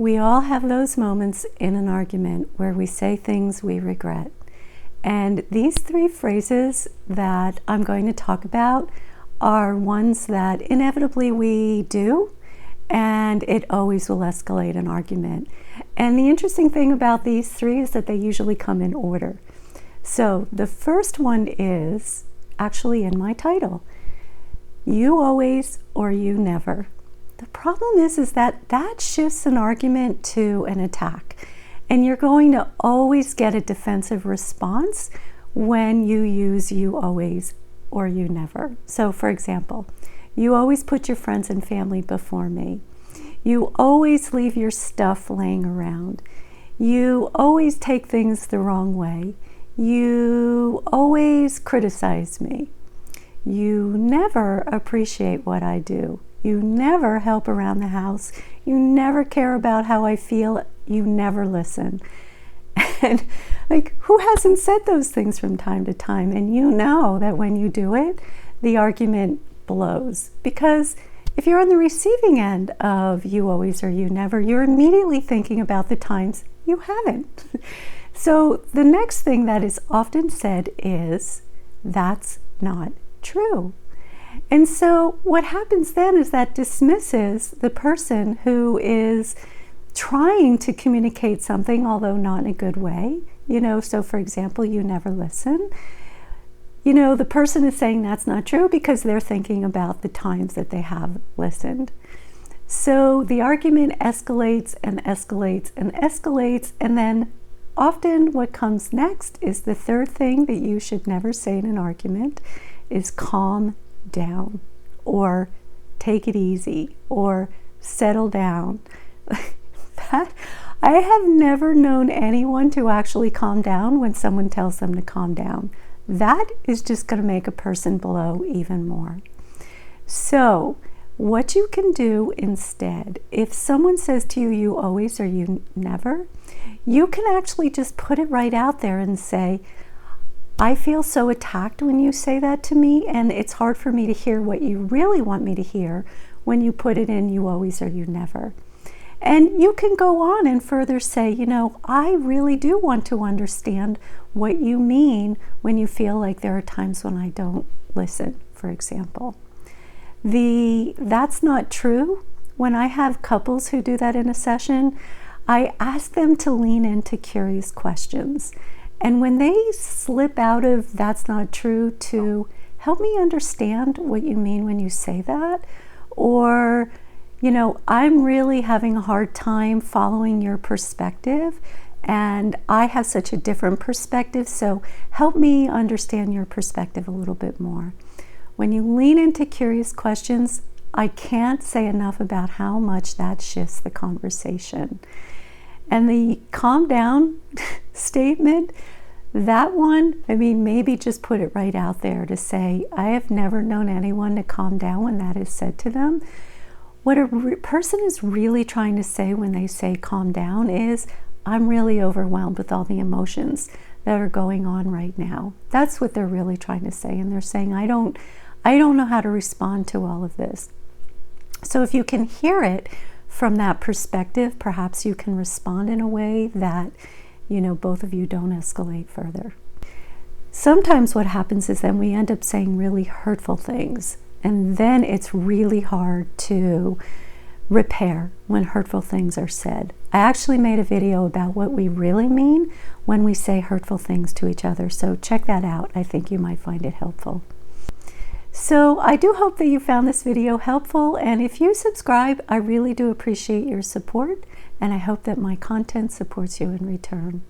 We all have those moments in an argument where we say things we regret. And these 3 phrases that I'm going to talk about are ones that inevitably we do, and it always will escalate an argument. And the interesting thing about these 3 is that they usually come in order. So the first one is actually in my title: you always or you never. The problem is that shifts an argument to an attack, and you're going to always get a defensive response when you use you always or you never. So for example, you always put your friends and family before me. You always leave your stuff laying around. You always take things the wrong way. You always criticize me. You never appreciate what I do. You never help around the house. You never care about how I feel. You never listen. And like, who hasn't said those things from time to time? And you know that when you do it, the argument blows. Because if you're on the receiving end of you always or you never, you're immediately thinking about the times you haven't. So the next thing that is often said is, that's not true. And so what happens then is that dismisses the person who is trying to communicate something, although not in a good way. So for example, you never listen. The person is saying that's not true because they're thinking about the times that they have listened. So the argument escalates and escalates and escalates, and then often what comes next is the third thing that you should never say in an argument is calm down, or take it easy, or settle down. I have never known anyone to actually calm down when someone tells them to calm down. That is just going to make a person blow even more. So what you can do instead, if someone says to you, you always or you never, you can actually just put it right out there and say, I feel so attacked when you say that to me, and it's hard for me to hear what you really want me to hear when you put it in you always or you never. And you can go on and further say, I really do want to understand what you mean when you feel like there are times when I don't listen, for example. That's not true. When I have couples who do that in a session, I ask them to lean into curious questions. And when they slip out of that's not true to help me understand what you mean when you say that, or, I'm really having a hard time following your perspective, and I have such a different perspective, so help me understand your perspective a little bit more. When you lean into curious questions, I can't say enough about how much that shifts the conversation. And the calm down statement, that one, maybe just put it right out there to say, I have never known anyone to calm down when that is said to them. What a person is really trying to say when they say calm down is, I'm really overwhelmed with all the emotions that are going on right now. That's what they're really trying to say. And they're saying, I don't know how to respond to all of this. So if you can hear it from that perspective, perhaps you can respond in a way that, both of you don't escalate further. Sometimes what happens is then we end up saying really hurtful things, and then it's really hard to repair when hurtful things are said. I actually made a video about what we really mean when we say hurtful things to each other, so check that out. I think you might find it helpful. So I do hope that you found this video helpful, and if you subscribe, I really do appreciate your support, and I hope that my content supports you in return.